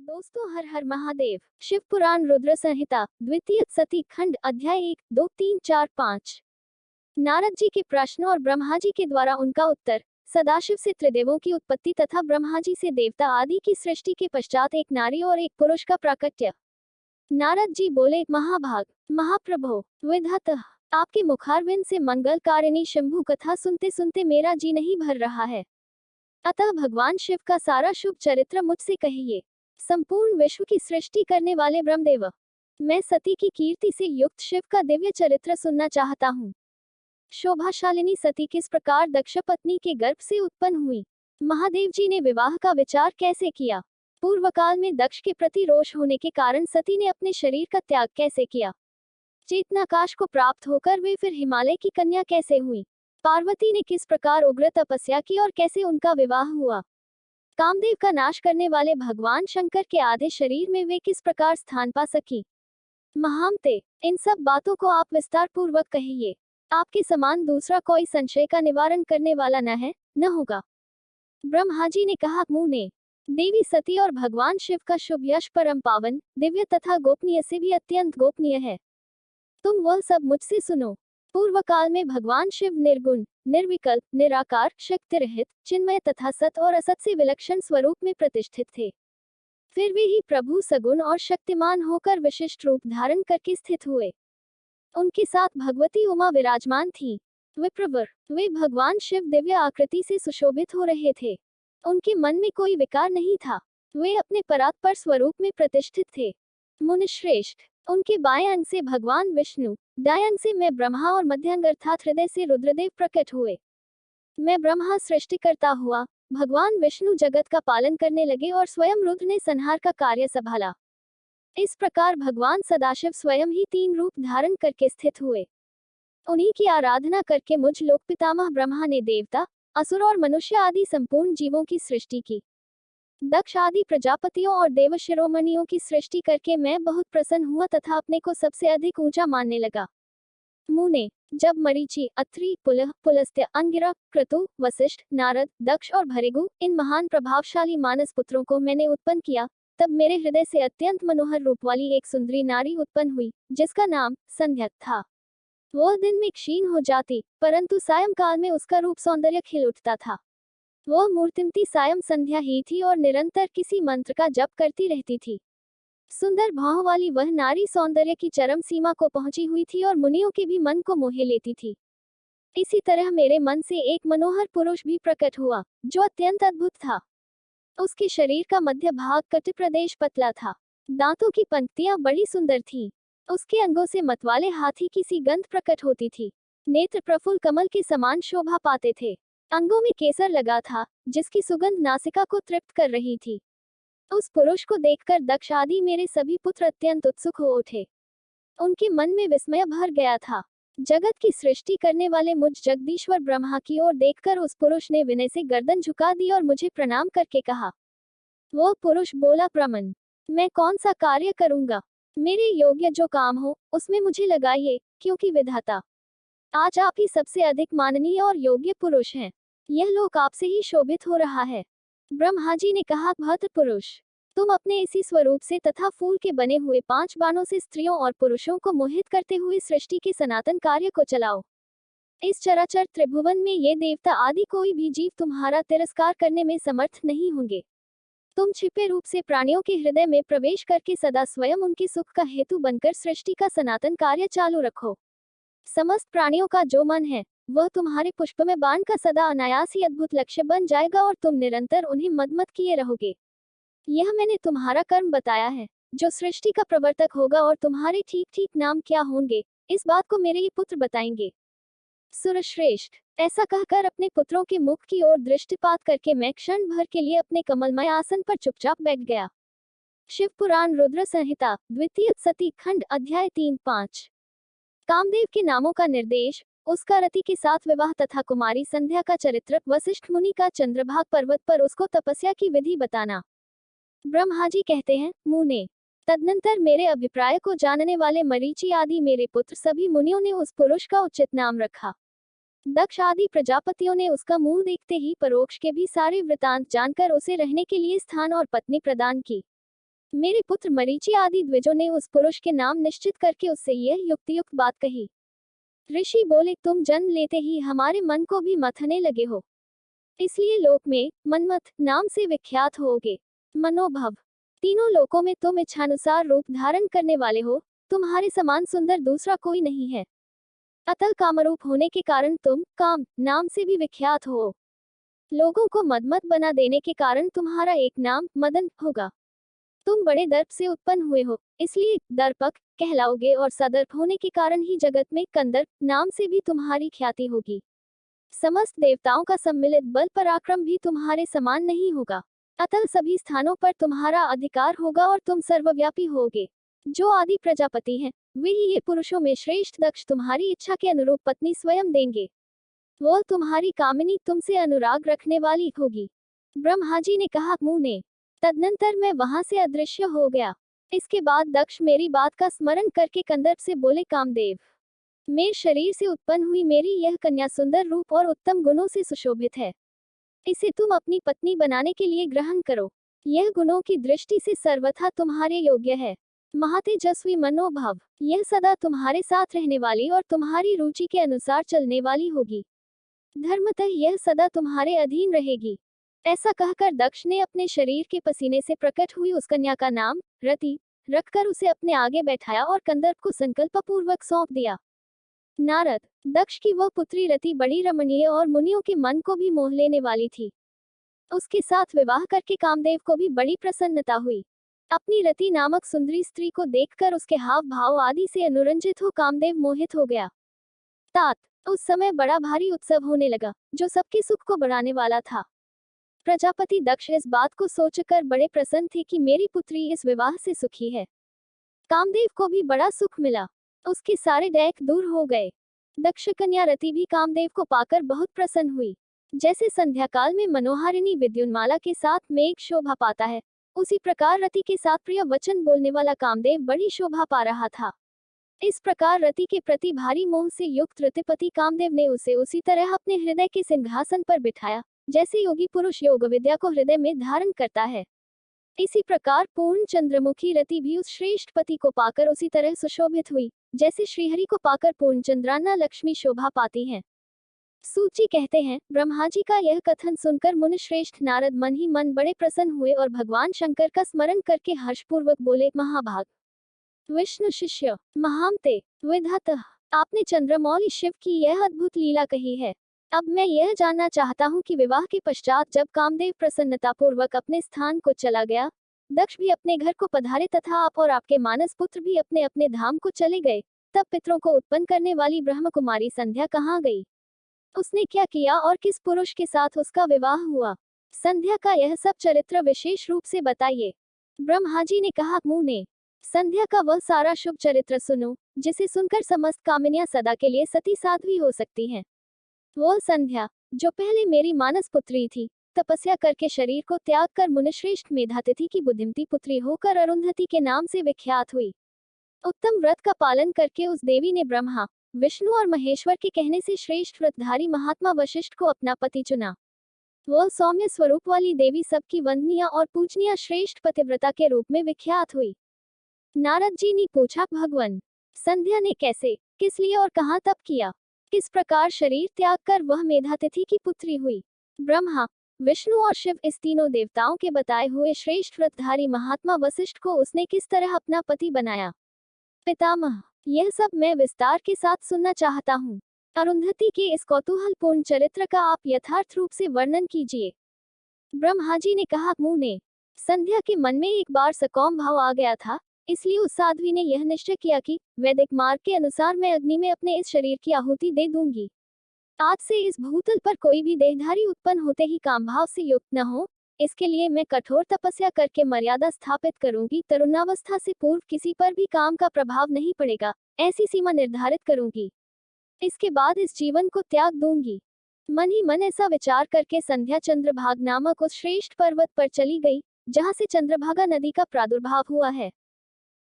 दोस्तों, हर हर महादेव। शिव पुराण रुद्र संहिता द्वितीय सती खंड अध्याय 1, 2, 3, 4, 5। नारद जी के प्रश्न और ब्रह्मा जी के द्वारा उनका उत्तर। सदाशिव से त्रिदेवों की उत्पत्ति तथा ब्रह्मा जी से देवता आदि की सृष्टि के पश्चात एक नारी और एक पुरुष का प्राकट्य। नारद जी बोले, महाभाग महाप्रभो, विधातः आपके मुखारविंद से मंगलकारिणी शंभु कथा सुनते सुनते मेरा जी नहीं भर रहा है। अतः भगवान शिव का सारा शुभ चरित्र मुझसे कहिए। संपूर्ण विश्व की सृष्टि करने वाले ब्रह्मदेव, मैं सती की कीर्ति से युक्त शिव का दिव्य चरित्र सुनना चाहता हूँ। शोभाशालिनी सती किस प्रकार दक्ष पत्नी के गर्भ से उत्पन्न हुई। महादेव जी ने विवाह का विचार कैसे किया। पूर्व काल में दक्ष के प्रति रोष होने के कारण सती ने अपने शरीर का त्याग कैसे किया। चेतनाकाश को प्राप्त होकर वे फिर हिमालय की कन्या कैसे हुई। पार्वती ने किस प्रकार उग्र तपस्या की और कैसे उनका विवाह हुआ। कामदेव का नाश करने वाले भगवान शंकर के आधे शरीर में वे किस प्रकार स्थान पा सकी। महामते, इन सब बातों को आप विस्तार पूर्वक कहिए। आपके समान दूसरा कोई संशय का निवारण करने वाला न है, न होगा। ब्रह्मा जी ने कहा, मुने, देवी सती और भगवान शिव का शुभ यश परम पावन, दिव्य तथा गोपनीय से भी अत्यंत गोपनीय है। तुम वह सब मुझसे सुनो। पूर्व काल में भगवान शिव निर्गुण, निर्विकल्प, निराकार, शक्ति रहित, चिन्मय तथा सत और असत से विलक्षण स्वरूप में प्रतिष्ठित थे। फिर वे ही प्रभु सगुण और शक्तिमान होकर विशिष्ट रूप धारण करके स्थित हुए। उनके साथ भगवती उमा विराजमान थी। विप्रवर, वे भगवान शिव दिव्य आकृति से सुशोभित हो रहे थे। उनके मन में कोई विकार नहीं था। वे अपने परात्पर स्वरूप में प्रतिष्ठित थे। मुनिश्रेष्ठ, उनके बाएं अंग से भगवान विष्णु, दाएं अंग से मैं ब्रह्मा और मध्य अंग अर्थात हृदय से रुद्रदेव प्रकट हुए। मैं ब्रह्मा सृष्टि करता हुआ, भगवान विष्णु जगत का पालन करने लगे और स्वयं रुद्र ने संहार का कार्य संभाला। इस प्रकार भगवान सदाशिव स्वयं ही 3 रूप धारण करके स्थित हुए। उन्हीं की आराधना करके मुझ लोक पितामह ब्रह्मा ने देवता, असुर और मनुष्य आदि संपूर्ण जीवों की सृष्टि की। दक्ष आदि प्रजापतियों और देव शिरोमणियों की सृष्टि करके मैं बहुत प्रसन्न हुआ तथा अपने को सबसे अधिक ऊंचा मानने लगा। मुने, जब मरीचि, अत्रि, पुलह, पुलस्त्य, अंगिरा, क्रतु, वशिष्ठ, नारद, दक्ष और भृगु इन महान प्रभावशाली मानस पुत्रों को मैंने उत्पन्न किया, तब मेरे हृदय से अत्यंत मनोहर रूप वाली एक सुंदरी नारी उत्पन्न हुई, जिसका नाम संध्या था। वह दिन में क्षीण हो जाती, परंतु सायंकाल में उसका रूप सौंदर्य खिल उठता था। वह मूर्तिमती सायं संध्या ही थी और निरंतर किसी मंत्र का जप करती रहती थी। सुंदर भाव वाली वह नारी सौंदर्य की चरम सीमा को पहुंची हुई थी और मुनियों के भी मन को मोहे लेती थी। इसी तरह मेरे मन से एक मनोहर पुरुष भी प्रकट हुआ, जो अत्यंत अद्भुत था। उसके शरीर का मध्य भाग कटि प्रदेश पतला था। दांतों की पंक्तियां बड़ी सुंदर थीं। उसके अंगों से मतवाले हाथी की सी गंध प्रकट होती थी। नेत्र प्रफुल्ल कमल के समान शोभा पाते थे। अंगों में केसर लगा था, जिसकी सुगंध नासिका को तृप्त कर रही थी। उस पुरुष को देखकर दक्ष आदि मेरे सभी पुत्र अत्यंत उत्सुक हो उठे। उनके मन में विस्मय भर गया था। जगत की सृष्टि करने वाले मुझ जगदीश्वर ब्रह्मा की ओर देखकर उस पुरुष ने विनय से गर्दन झुका दी और मुझे प्रणाम करके कहा। वह पुरुष बोला, प्रमन, मैं कौन सा कार्य करूंगा। मेरे योग्य जो काम हो उसमें मुझे लगाइए, क्योंकि विधाता आज आप ही सबसे अधिक माननीय और योग्य पुरुष हैं। यह लोक आपसे ही शोभित हो रहा है। ब्रह्मा जी ने कहा, भद्र पुरुष, तुम अपने इसी स्वरूप से तथा फूल के बने हुए 5 बाणों से स्त्रियों और पुरुषों को मोहित करते हुए सृष्टि के सनातन कार्य को चलाओ। इस चराचर त्रिभुवन में ये देवता आदि कोई भी जीव तुम्हारा तिरस्कार करने में समर्थ नहीं होंगे। तुम छिपे रूप से प्राणियों के हृदय में प्रवेश करके सदा स्वयं उनके सुख का हेतु बनकर सृष्टि का सनातन कार्य चालू रखो। समस्त प्राणियों का जो मन है, वह तुम्हारे पुष्प में बाण का सदा अनायास ही अद्भुत लक्ष्य बन जाएगा और तुम निरंतर उन्हें मदमत किए रहोगे। यह मैंने तुम्हारा कर्म बताया है। जो सृष्टि का प्रवर्तक होगा और तुम्हारे ठीक ठीक नाम क्या होंगे, इस बात को मेरे ये पुत्र बताएंगे। सुरश्रेष्ठ, ऐसा कहकर अपने पुत्रों के मुख की ओर दृष्टिपात करके मैं क्षण भर के लिए अपने कमलमय आसन पर चुपचाप बैठ गया। शिव पुराण रुद्र संहिता द्वितीय सती खंड अध्याय 3, 5। कामदेव के नामों का निर्देश, उसका रति के साथ विवाह तथा कुमारी संध्या का चरित्र, वशिष्ठ मुनि का चंद्रभाग पर्वत पर उसको तपस्या की विधि बताना। ब्रह्मा जी कहते हैं, मुने, तदनंतर मेरे अभिप्राय को जानने वाले मरीचि आदि मेरे पुत्र सभी मुनियों ने उस पुरुष का उचित नाम रखा। दक्ष आदि प्रजापतियों ने उसका मुंह देखते ही परोक्ष के भी सारे वृतांत जानकर उसे रहने के लिए स्थान और पत्नी प्रदान की। मेरे पुत्र मरीचि आदि द्विजों ने उस पुरुष के नाम निश्चित करके उससे यह युक्तियुक्त बात कही। ऋषि बोले, तुम जन्म लेते ही हमारे मन को भी मथने लगे हो, इसलिए लोक में मनमथ नाम से विख्यात होगे। मनोभव, तीनों लोकों में तुम इच्छानुसार रूप धारण करने वाले हो, तुम्हारे समान सुंदर दूसरा कोई नहीं है। अतः कामरूप होने के कारण तुम काम नाम से भी विख्यात हो। लोगों को मदमत बना देने के कारण तुम्हारा एक नाम मदन होगा। तुम बड़े दर्प से उत्पन्न हुए हो, इसलिए दर्पक कहलाओगे, और सदर्प होने के कारण ही जगत में कंदर्प नाम से भी तुम्हारी ख्याति होगी। समस्त देवताओं का सम्मिलित बल पराक्रम भी तुम्हारे समान नहीं होगा, अतः सभी स्थानों पर तुम्हारा अधिकार होगा और तुम सर्वव्यापी होगे। जो आदि प्रजापति हैं, वे ही ये पुरुषों में श्रेष्ठ दक्ष तुम्हारी इच्छा के अनुरूप पत्नी स्वयं देंगे। वो तुम्हारी कामिनी तुमसे अनुराग रखने वाली होगी। ब्रह्मा जी ने कहा, मुने। तदनंतर मैं वहां से अदृश्य हो गया। इसके बाद दक्ष मेरी बात का स्मरण करके कंदर्प से बोले, कामदेव, मेरे शरीर से उत्पन्न हुई मेरी यह कन्या सुंदर रूप और उत्तम गुणों से सुशोभित है। इसे तुम अपनी पत्नी बनाने के लिए ग्रहण करो। यह गुणों की दृष्टि से सर्वथा तुम्हारे योग्य है। महातेजस्वी मनोभाव, यह सदा तुम्हारे साथ रहने वाली और तुम्हारी रुचि के अनुसार चलने वाली होगी। धर्मतः यह सदा तुम्हारे अधीन रहेगी। ऐसा कहकर दक्ष ने अपने शरीर के पसीने से प्रकट हुई उस कन्या का नाम रति रखकर उसे अपने आगे बैठाया और कंदर्प को संकल्पपूर्वक सौंप दिया। नारद, दक्ष की वह पुत्री रति बड़ी रमणीय और मुनियों के मन को भी मोह लेने वाली थी। उसके साथ विवाह करके कामदेव को भी बड़ी प्रसन्नता हुई। अपनी रति नामक सुंदरी स्त्री को देखकर उसके हाव भाव आदि से अनुरंजित हो कामदेव मोहित हो गया। तात, उस समय बड़ा भारी उत्सव होने लगा, जो सबके सुख को बढ़ाने वाला था। प्रजापति दक्ष इस बात को सोचकर बड़े प्रसन्न थे कि मेरी पुत्री इस विवाह से सुखी है। कामदेव को भी बड़ा सुख मिला, उसके सारे दैख दूर हो गए। दक्ष कन्या रति भी कामदेव को पाकर बहुत प्रसन्न हुई। जैसे संध्या काल में मनोहारिणी विद्युन्माला के साथ मेघ शोभा पाता है, उसी प्रकार रति के साथ प्रिय वचन बोलने वाला कामदेव बड़ी शोभा पा रहा था। इस प्रकार रति के प्रति भारी मोह से युक्त रतिपति कामदेव ने उसे उसी तरह अपने हृदय के सिंहासन पर बिठाया, जैसे योगी पुरुष योग विद्या को हृदय में धारण करता है। इसी प्रकार पूर्ण चंद्रमुखी रति भी उस श्रेष्ठ पति को पाकर उसी तरह सुशोभित हुई, जैसे श्रीहरि को पाकर पूर्ण चंद्राना लक्ष्मी शोभा पाती हैं। सूची कहते हैं, ब्रह्मा जी का यह कथन सुनकर मुनि श्रेष्ठ नारद मन ही मन बड़े प्रसन्न हुए और भगवान शंकर का स्मरण करके हर्षपूर्वक बोले, महाभाग विष्णु शिष्य महामते विधातः, आपने चंद्रमौली शिव की यह अद्भुत लीला कही है। अब मैं यह जानना चाहता हूँ कि विवाह के पश्चात जब कामदेव प्रसन्नतापूर्वक अपने स्थान को चला गया, दक्ष भी अपने घर को पधारे तथा आप और आपके मानस पुत्र भी अपने अपने धाम को चले गए, तब पितरों को उत्पन्न करने वाली ब्रह्म कुमारी संध्या कहाँ गई? उसने क्या किया और किस पुरुष के साथ उसका विवाह हुआ? संध्या का यह सब चरित्र विशेष रूप से बताइए। ब्रह्मा जी ने कहा, मुने, संध्या का वह सारा शुभ चरित्र सुनो, जिसे सुनकर समस्त कामिनियां सदा के लिए सती साध्वी हो सकती हैं। वह संध्या, जो पहले मेरी मानस पुत्री थी, तपस्या करके शरीर को त्याग कर मुनिश्रेष्ठ मेधातिथि की बुद्धिमती पुत्री होकर अरुंधति के नाम से विख्यात हुई। उत्तम व्रत का पालन करके उस देवी ने ब्रह्मा, विष्णु और महेश्वर के कहने से श्रेष्ठ व्रतधारी महात्मा वशिष्ठ को अपना पति चुना। वह सौम्य स्वरूप वाली देवी सबकी वंदनीय और पूजनीय श्रेष्ठ पतिव्रता के रूप में विख्यात हुई। नारद जी ने पूछा, भगवान, संध्या ने कैसे, किस लिए और कहाँ तप किया? किस प्रकार शरीर त्याग कर वह मेधातिथि की पुत्री हुई? ब्रह्मा, विष्णु और शिव इस तीनों देवताओं के बताए हुए श्रेष्ठ व्रतधारी महात्मा वशिष्ठ को उसने किस तरह अपना पति बनाया? पितामह, यह सब मैं विस्तार के साथ सुनना चाहता हूँ। अरुंधति के इस कौतूहलपूर्ण चरित्र का आप यथार्थ रूप से वर्णन कीजिए। ब्रह्मा जी ने कहा, मुने, संध्या के मन में एक बार सकौम भाव आ गया था, इसलिए उस साध्वी ने यह निश्चय किया कि वैदिक मार्ग के अनुसार मैं अग्नि में अपने इस शरीर की आहुति दे दूंगी। आज से इस भूतल पर कोई भी देहधारी उत्पन्न होते ही कामभाव से युक्त न हो, इसके लिए मैं कठोर तपस्या करके मर्यादा स्थापित करूंगी। तरुणावस्था से पूर्व किसी पर भी काम का प्रभाव नहीं पड़ेगा, ऐसी सीमा निर्धारित करूंगी। इसके बाद इस जीवन को त्याग दूंगी। मन ही मन ऐसा विचार करके संध्या चंद्रभाग नामक उस श्रेष्ठ पर्वत पर चली गई, जहाँ से चंद्रभागा नदी का प्रादुर्भाव हुआ है।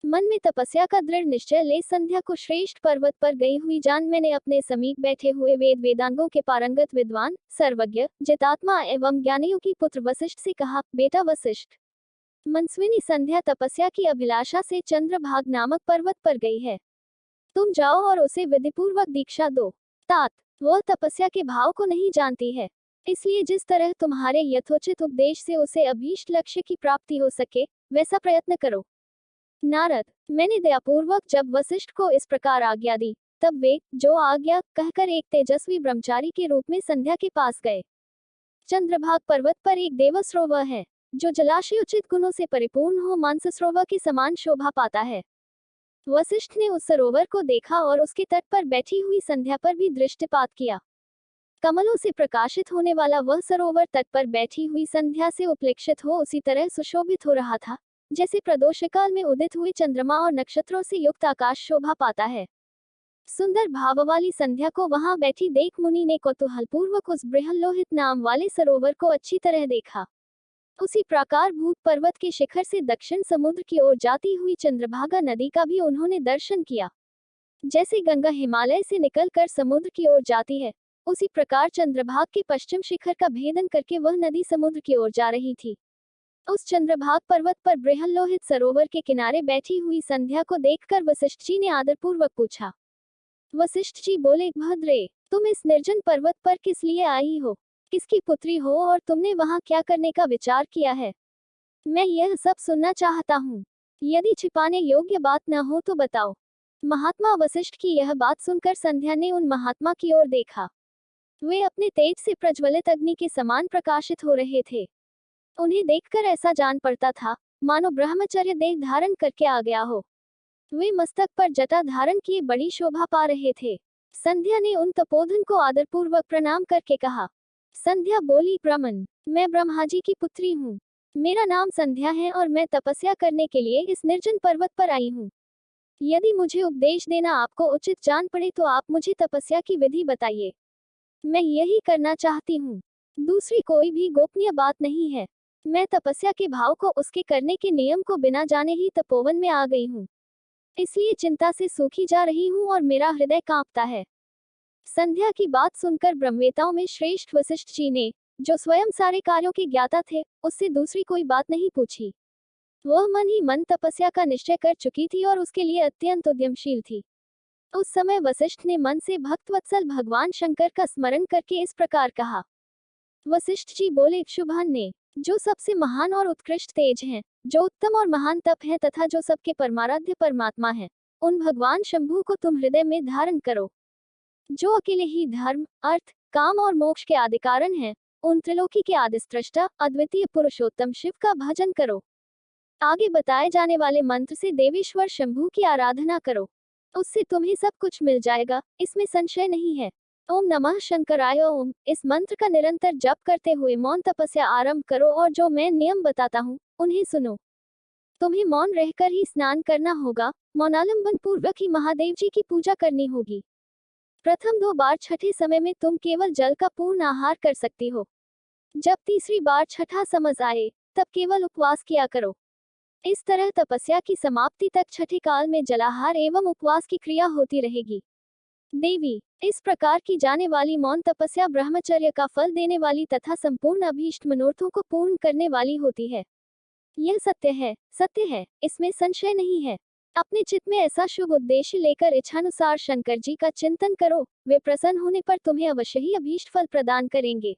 मन में तपस्या का दृढ़ निश्चय ले संध्या को श्रेष्ठ पर्वत पर गई हुई जान मैंने अपने समीप बैठे हुए वेद वेदांगों के पारंगत विद्वान, सर्वज्ञ, जितात्मा एवं ज्ञानियों की पुत्र वशिष्ठ से कहा, बेटा वशिष्ठ, मनस्विनी संध्या तपस्या की अभिलाषा से चंद्रभाग नामक पर्वत पर गई है। तुम जाओ और उसे विधिपूर्वक दीक्षा दो। तात, वह तपस्या के भाव को नहीं जानती है, इसलिए जिस तरह तुम्हारे यथोचित उपदेश से उसे अभीष्ट लक्ष्य की प्राप्ति हो सके, वैसा प्रयत्न करो। नारद, मैंने दयापूर्वक जब वशिष्ठ को इस प्रकार आज्ञा दी, तब वे, जो आज्ञा कहकर एक तेजस्वी ब्रह्मचारी के रूप में संध्या के पास गए। चंद्रभाग पर्वत पर एक देवसरोवर है, जो जलाशयोचित गुणों से परिपूर्ण हो मानसरोवर के समान शोभा पाता है। वशिष्ठ ने उस सरोवर को देखा और उसके तट पर बैठी हुई संध्या पर भी दृष्टिपात किया। कमलों से प्रकाशित होने वाला वह सरोवर तट पर बैठी हुई संध्या से उपलक्षित हो उसी तरह सुशोभित हो रहा था, जैसे प्रदोषकाल में उदित हुए चंद्रमा और नक्षत्रों से युक्त आकाश शोभा पाता है। सुंदर भाव वाली संध्या को वहां बैठी देख मुनि ने कौतूहलपूर्वक उस बृहल्लोहित नाम वाले सरोवर को अच्छी तरह देखा। उसी प्रकार भूत पर्वत के शिखर से दक्षिण समुद्र की ओर जाती हुई चंद्रभागा नदी का भी उन्होंने दर्शन किया। जैसे गंगा हिमालय से निकलकर समुद्र की ओर जाती है, उसी प्रकार चंद्रभाग के पश्चिम शिखर का भेदन करके वह नदी समुद्र की ओर जा रही थी। उस चंद्रभाग पर्वत पर बृहल्लोहित सरोवर के किनारे बैठी हुई संध्या को देखकर वशिष्ठ जी ने आदरपूर्वक पूछा। वशिष्ठ जी बोले, भद्रे, तुम इस निर्जन पर्वत पर किस लिए आई हो, किसकी पुत्री हो और तुमने वहां क्या करने का विचार किया है? मैं यह सब सुनना चाहता हूँ। यदि छिपाने योग्य बात न हो तो बताओ। महात्मा वशिष्ठ की यह बात सुनकर संध्या ने उन महात्मा की ओर देखा। वे अपने तेज से प्रज्वलित अग्नि के समान प्रकाशित हो रहे थे। उन्हें देखकर ऐसा जान पड़ता था मानो ब्रह्मचर्य देह धारण करके आ गया हो। वे मस्तक पर जटा धारण किए बड़ी शोभा पा रहे थे। संध्या ने उन तपोधन को आदरपूर्वक प्रणाम करके कहा। संध्या बोली, प्रमन, मैं ब्रह्मा जी की पुत्री हूँ। मेरा नाम संध्या है और मैं तपस्या करने के लिए इस निर्जन पर्वत पर आई हूँ। यदि मुझे उपदेश देना आपको उचित जान पड़े तो आप मुझे तपस्या की विधि बताइए। मैं यही करना चाहती हूँ, दूसरी कोई भी गोपनीय बात नहीं है। मैं तपस्या के भाव को, उसके करने के नियम को बिना जाने ही तपोवन में आ गई हूँ, इसलिए चिंता से सूखी जा रही हूँ और मेरा हृदय कांपता है। संध्या की बात सुनकर ब्रह्मवेताओं में श्रेष्ठ वशिष्ठ जी ने, जो स्वयं सारे कार्यों के ज्ञाता थे, उससे दूसरी कोई बात नहीं पूछी। वह मन ही मन तपस्या का निश्चय कर चुकी थी और उसके लिए अत्यंत उद्यमशील थी। उस समय वशिष्ठ ने मन से भक्तवत्सल भगवान शंकर का स्मरण करके इस प्रकार कहा। वशिष्ठ जी बोले, शुभान ने, जो सबसे महान और उत्कृष्ट तेज हैं, जो उत्तम और महान तप है तथा जो सबके परमाराध्य परमात्मा है, उन भगवान शंभु को तुम हृदय में धारण करो। जो अकेले ही धर्म, अर्थ, काम और मोक्ष के आदि कारण हैं, उन त्रिलोकी के आदिस्रष्टा अद्वितीय पुरुषोत्तम शिव का भजन करो। आगे बताए जाने वाले मंत्र से देवेश्वर शंभु की आराधना करो, उससे तुम्हें सब कुछ मिल जाएगा, इसमें संशय नहीं है। ओम नमः शंकराय ओम, इस मंत्र का निरंतर जप करते हुए मौन तपस्या आरंभ करो और जो मैं नियम बताता हूँ उन्हें सुनो। तुम्हें मौन रहकर ही स्नान करना होगा, मौनालंबन पूर्वक ही महादेव जी की पूजा करनी होगी। प्रथम 2 बार छठे समय में तुम केवल जल का पूर्ण आहार कर सकती हो। जब तीसरी बार छठा समझ आए तब केवल उपवास किया करो। इस तरह तपस्या की समाप्ति तक छठे काल में जलाहार एवं उपवास की क्रिया होती रहेगी। देवी, इस प्रकार की जाने वाली मौन तपस्या ब्रह्मचर्य का फल देने वाली तथा संपूर्ण अभीष्ट मनोरथों को पूर्ण करने वाली होती है। यह सत्य है, इसमें संशय नहीं है। अपने चित्त में ऐसा शुभ उद्देश्य लेकर इच्छानुसार शंकर जी का चिंतन करो, वे प्रसन्न होने पर तुम्हें अवश्य ही अभीष्ट फल प्रदान करेंगे।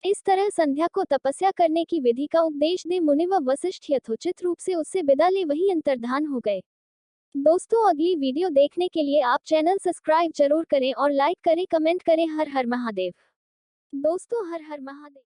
इस तरह संध्या को तपस्या करने की विधि का उपदेश दे मुनि व वशिष्ठ यथोचित रूप से उससे विदा ले वही अंतर्धान हो गए। दोस्तों, अगली वीडियो देखने के लिए आप चैनल सब्सक्राइब जरूर करें और लाइक करें, कमेंट करें। हर हर महादेव। दोस्तों, हर हर महादेव।